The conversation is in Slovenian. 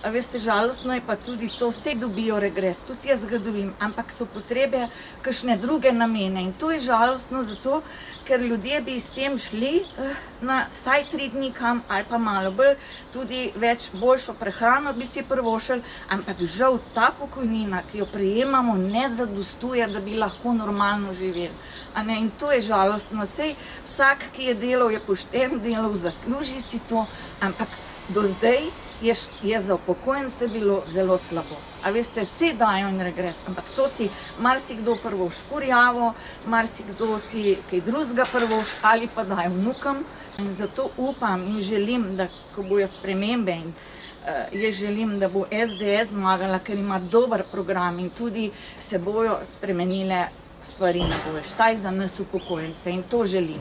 A veste, žalostno je pa tudi to, vse dobijo regres, tudi jaz ga dobim, ampak so potrebe kakšne druge namene in to je žalostno zato, ker ljudje bi s tem šli na vsaj 3 dni kam ali pa malo bolj, tudi boljšo prehrano bi si privoščili, ampak žal ta pokojnina, ki jo prejemamo, ne zadostuje, da bi lahko normalno živeli. In to je žalostno, sej vsak, ki je delal, je pošten delal, zasluži si to, ampak do zdaj je za upokojence bilo zelo slabo. A veste, vse dajo in regres, ampak to si marsikdo prvoš kurjavo, marsikdo si kaj drugega prvoš ali pa dajo vnukom. In zato upam in želim, da ko bojo spremembe in jaz želim, da bo SDS zmagala, ker ima dober program in tudi se bojo spremenile stvari na boljše, vsaj za nas upokojence in to želim.